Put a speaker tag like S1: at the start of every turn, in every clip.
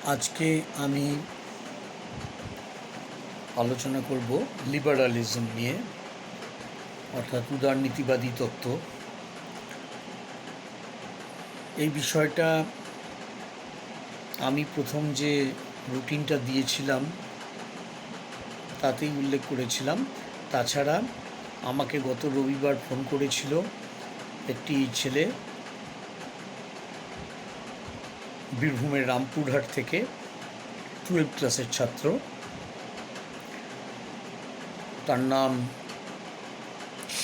S1: আজকে আমি আলোচনা করব লিবারালিজম নিয়ে, অর্থাৎ উদারনীতিবাদী তত্ত্ব। এই বিষয়টা আমি প্রথম যে রুটিনটা দিয়েছিলাম তাতেই উল্লেখ করেছিলাম। তাছাড়া আমাকে গত রবিবার ফোন করেছিল একটি ছেলে, বীরভূমের রামপুরহাট থেকে, 12 ক্লাসের ছাত্র। তার নাম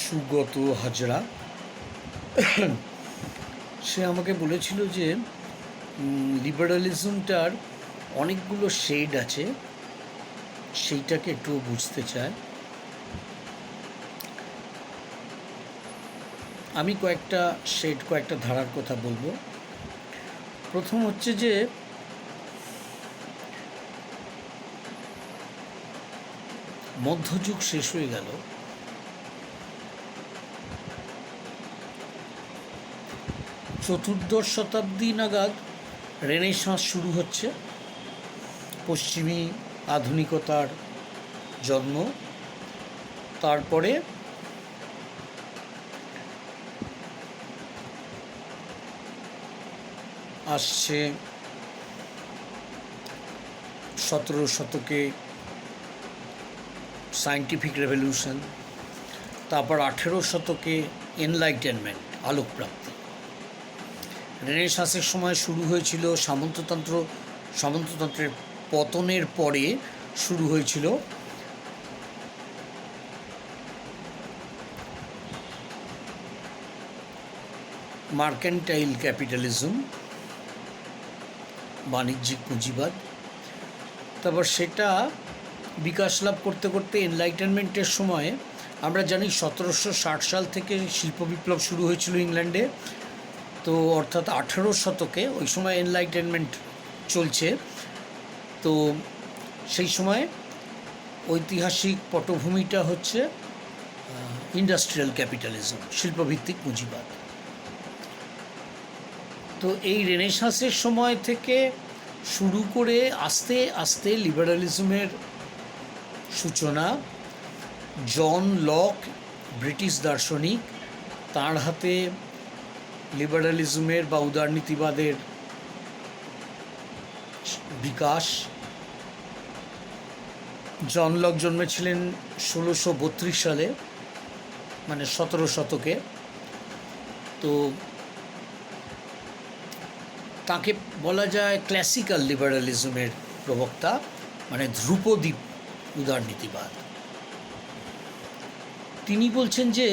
S1: সুগত হাজরা। সে আমাকে বলেছিল যে লিবারালিজমটার অনেকগুলো শেড আছে, সেইটাকে একটু বুঝতে চায়। আমি কয়েকটা ধারার কথা বলবো। প্রথম হচ্ছে যে মধ্যযুগ শেষ হয়ে গেল, চতুর্দশ শতাব্দী নাগাদ রেনেসাঁস শুরু হচ্ছে, পশ্চিমী আধুনিকতার জন্ম। তারপরে আসছে 17 শতকে সায়েন্টিফিক রেভলিউশন, তারপর 18 শতকে এনলাইটেনমেন্ট, আলোকপ্রাপ্তি। রেনেসাঁসের সময় শুরু হয়েছিল সামন্ততন্ত্রের পতনের পরে শুরু হয়েছিল মার্কেন্টাইল ক্যাপিটালিজম, বাণিজ্যিক পুঁজিবাদ। তারপর সেটা বিকাশ লাভ করতে করতে এনলাইটেনমেন্টের সময়, আমরা জানি 1760 সাল থেকে শিল্প বিপ্লব শুরু হয়েছিল ইংল্যান্ডে, তো অর্থাৎ 18 শতকে ওই সময় এনলাইটেনমেন্ট চলছে। তো সেই সময় ঐতিহাসিক পটভূমিটা হচ্ছে ইন্ডাস্ট্রিয়াল ক্যাপিটালিজম, শিল্পভিত্তিক পুঁজিবাদ। তো এই রেনেসাঁসের সময় থেকে শুরু করে আস্তে আস্তে লিবারালিজমের সূচনা। জন লক, ব্রিটিশ দার্শনিক, তাঁর হাতে লিবারালিজমের বা উদারনীতিবাদের বিকাশ। জন লক জন্মেছিলেন 1632 সালে, মানে 17 শতকে। তো তাকে বলা যায় ক্লাসিক্যাল লিবারালিজমের প্রবক্তা, মানে ধ্রুপদী উদারনীতিবাদ। তিনি বলছেন যে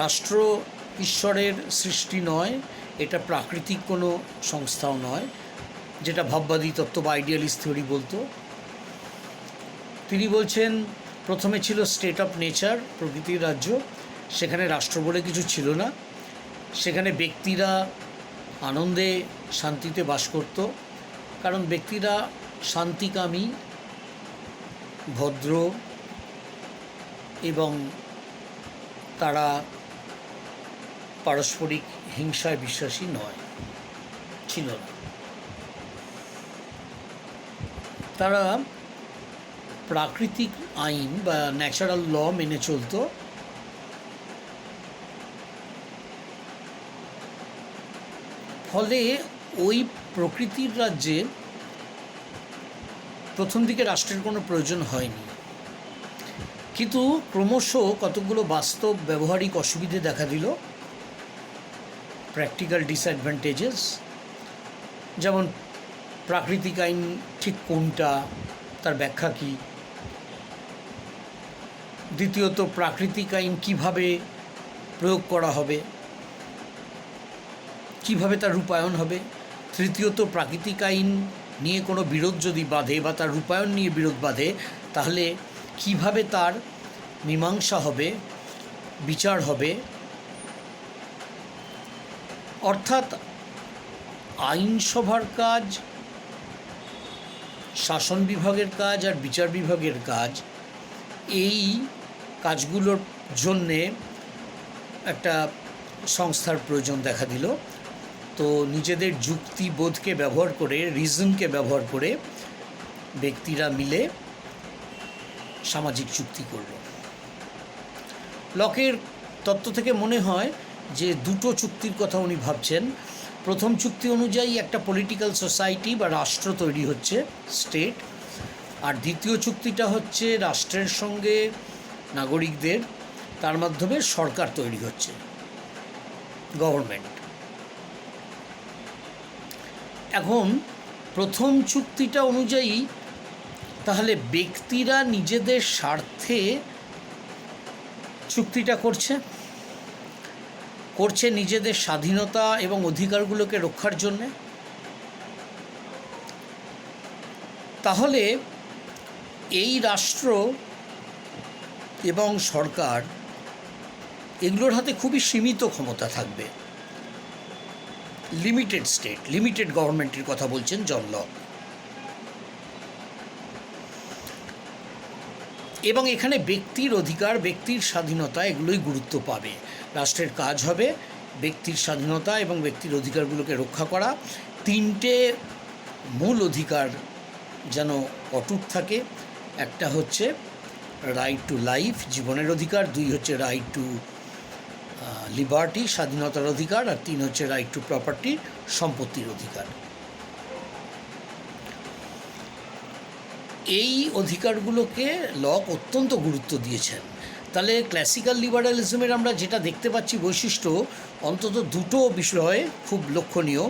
S1: রাষ্ট্র ঈশ্বরের সৃষ্টি নয়, এটা প্রাকৃতিক কোনো সংস্থাও নয়, যেটা ভাববাদী তত্ত্ব বা আইডিয়ালিস্ট থিওরি বলতো। তিনি বলছেন প্রথমে ছিল স্টেট অফ নেচার, প্রকৃতির রাজ্য। সেখানে রাষ্ট্র বলে কিছু ছিল না, সেখানে ব্যক্তিরা আনন্দে শান্তিতে বাস করত, কারণ ব্যক্তিরা শান্তিকামী, ভদ্র, এবং তারা পারস্পরিক হিংসায় বিশ্বাসী ছিল না। তারা প্রাকৃতিক আইন বা ন্যাচারাল ল মেনে চলত। ফলে ওই প্রকৃতির রাজ্যে প্রথম দিকে রাষ্ট্রের কোনো প্রয়োজন হয়নি, কিন্তু ক্রমশ কতগুলো বাস্তব ব্যবহারিক অসুবিধে দেখা দিল, প্র্যাকটিক্যাল ডিসঅ্যাডভান্টেজেস। যেমন প্রাকৃতিক আইন ঠিক কোনটা, তার ব্যাখ্যা কী। দ্বিতীয়ত, প্রাকৃতিক আইন কিভাবে প্রয়োগ করা হবে, কিভাবে তার রূপায়ণ হবে। তৃতীয়ত, প্রাকৃতিক আইন নিয়ে কোনো বিরোধ যদি বাধে বা তার রূপায়ণ নিয়ে বিরোধ বাধে, তাহলে কিভাবে তার মীমাংসা হবে, বিচার হবে। অর্থাৎ আইনসভার কাজ, শাসন বিভাগের কাজ আর বিচার বিভাগের কাজ, এই কাজগুলোর জন্যে একটা সংস্থার প্রয়োজন দেখা দিল। তো নিজেদের যুক্তিবোধকে ব্যবহার করে, রিজনকে ব্যবহার করে ব্যক্তিরা মিলে সামাজিক চুক্তি করল। লকের তত্ত্ব থেকে মনে হয় যে দুটো চুক্তির কথা উনি ভাবছেন। প্রথম চুক্তি অনুযায়ী একটা পলিটিক্যাল সোসাইটি বা রাষ্ট্র তৈরি হচ্ছে, স্টেট। আর দ্বিতীয় চুক্তিটা হচ্ছে রাষ্ট্রের সঙ্গে নাগরিকদের, তার মাধ্যমে সরকার তৈরি হচ্ছে, গভর্নমেন্ট। এখন প্রথম চুক্তিটা অনুযায়ী তাহলে ব্যক্তিরা নিজেদের স্বার্থে চুক্তিটা করছে নিজেদের স্বাধীনতা এবং অধিকারগুলোকে রক্ষার জন্যে। তাহলে এই রাষ্ট্র এবং সরকার এগুলোর হাতে খুবই সীমিত ক্ষমতা থাকবে, লিমিটেড স্টেট, লিমিটেড গভর্নমেন্টের কথা বলছেন জন লক। এবং এখানে ব্যক্তির অধিকার, ব্যক্তির স্বাধীনতা এগুলোই গুরুত্ব পাবে। রাষ্ট্রের কাজ হবে ব্যক্তির স্বাধীনতা এবং ব্যক্তির অধিকারগুলোকে রক্ষা করা। তিনটে মূল অধিকার যেন অটুট থাকে। একটা হচ্ছে রাইট টু লাইফ, জীবনের অধিকার। 2 হচ্ছে রাইট টু লিবার্টি, স্বাধীনতার অধিকার। আর 3 হচ্ছে রাইট টু প্রপার্টি, সম্পত্তির অধিকার। এই অধিকারগুলোকে লক অত্যন্ত গুরুত্ব দিয়েছেন। তাহলে ক্লাসিক্যাল লিবারালিজমের আমরা যেটা দেখতে পাচ্ছি বৈশিষ্ট্য, অন্তত দুটো বিষয়ে খুব লক্ষণীয়।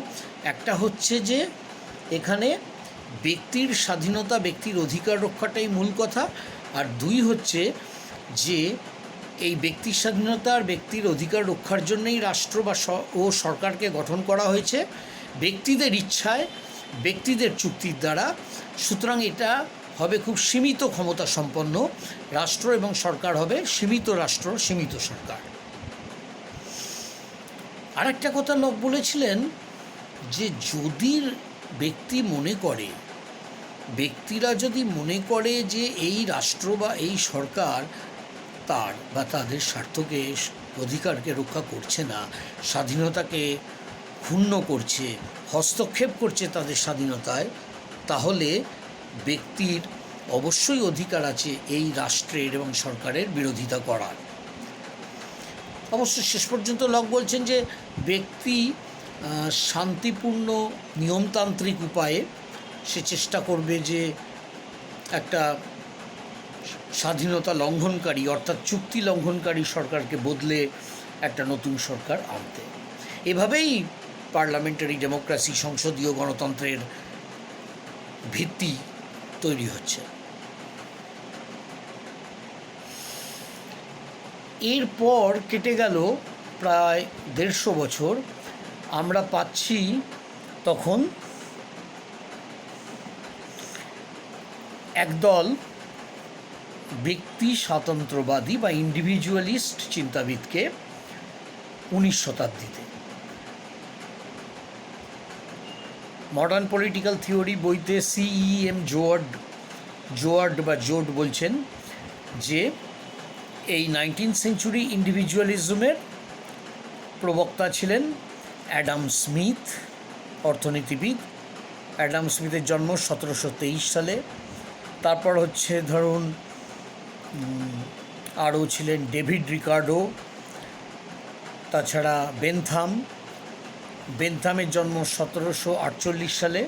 S1: একটা হচ্ছে যে এখানে ব্যক্তির স্বাধীনতা, ব্যক্তির অধিকার রক্ষাটাই মূল কথা। আর 2 হচ্ছে যে এই ব্যক্তির স্বাধীনতা আর ব্যক্তির অধিকার রক্ষার জন্যই রাষ্ট্র বা সরকারকে গঠন করা হয়েছে, ব্যক্তিদের ইচ্ছায়, ব্যক্তিদের চুক্তির দ্বারা। সুতরাং এটা হবে খুব সীমিত ক্ষমতা সম্পন্ন রাষ্ট্র এবং সরকার হবে সীমিত রাষ্ট্র, সীমিত সরকার। আরেকটা কথা লক বলেছিলেন যে যদি ব্যক্তিরা যদি মনে করে যে এই রাষ্ট্র বা এই সরকার তার বা তাদের স্বার্থকে, অধিকারকে রক্ষা করছে না, স্বাধীনতাকে ক্ষুণ্ণ করছে, হস্তক্ষেপ করছে তাদের স্বাধীনতায়, তাহলে ব্যক্তির অবশ্যই অধিকার আছে এই রাষ্ট্রের এবং সরকারের বিরোধিতা করার। অবশ্য শেষ পর্যন্ত লক বলছেন যে ব্যক্তি শান্তিপূর্ণ নিয়মতান্ত্রিক উপায়ে সে চেষ্টা করবে যে একটা স্বাধীনতা লঙ্ঘনকারী, অর্থাৎ চুক্তি লঙ্ঘনকারী সরকারকে বদলে একটা নতুন সরকার আনতে। এভাবেই পার্লামেন্টারি ডেমোক্রেসি, সংসদীয় গণতন্ত্রের ভিত্তি তৈরি হচ্ছে। এরপর কেটে গেল প্রায় 150 বছর। আমরা পাচ্ছি তখন একদল ব্যক্তি স্বাতন্ত্র্যবাদী বা ইন্ডিভিজুয়ালিস্ট চিন্তাবিদকে 19 শতাব্দীতে। মডার্ন পলিটিক্যাল থিওরি বইতে CEM জোয়ার্ড বলছেন যে এই 19th সেঞ্চুরি ইন্ডিভিজুয়ালিজমের প্রবক্তা ছিলেন অ্যাডাম স্মিথ, অর্থনীতিবিদ। অ্যাডাম স্মিথের জন্ম 1723 সালে। তারপর হচ্ছে ধরুন আরও ছিলেন ডেভিড রিকার্ডো, তাছাড়া বেনথামের জন্ম 1748 সালে।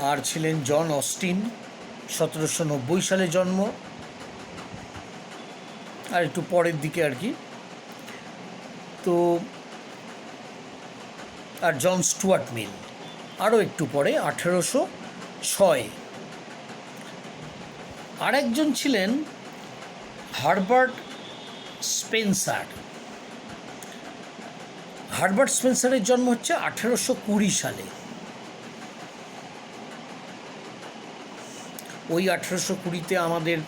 S1: আর ছিলেন জন অস্টিন, 1790 সালে জন্ম, আর একটু পরের দিকে আর কি। তো আর জন স্টুয়ার্ট মিল আরও একটু পরে 1806। আরেকজন ছিলেন হারবার্ট স্পেন্সারের জন্ম হচ্ছে 1820 সালে। ওই 1820-তে আমাদের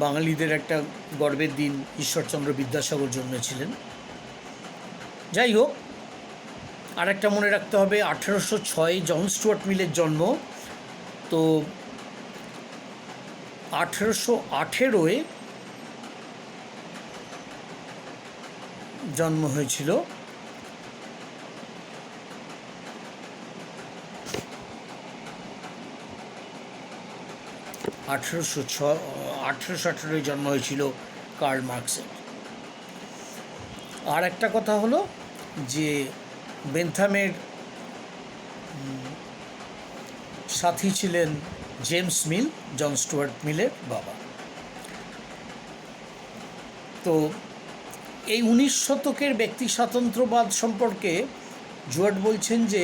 S1: বাঙালিদের একটা গর্বের দিন, ঈশ্বরচন্দ্র বিদ্যাসাগর জন্মেছিলেন। যাই হোক, আরেকটা মনে রাখতে হবে, 1806 জন স্টুয়ার্ট মিলের জন্ম। তো 1818 জন্ম হয়েছিল 1818 জন্ম হয়েছিল কার্ল মার্কসের। আর একটা কথা হলো যে বেন্থামের সাথী ছিলেন জেমস মিল, জন স্টুয়ার্ট মিলের বাবা। তো এই 19 শতকের ব্যক্তি স্বাতন্ত্র্যবাদ সম্পর্কে জুয়ার্ট বলছেন যে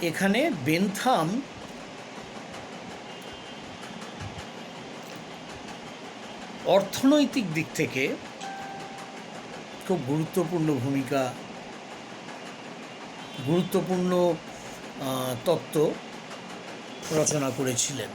S1: এখানে বেন্থাম অর্থনৈতিক দিক থেকে খুব গুরুত্বপূর্ণ তত্ত্ব রচনা করেছিলেন।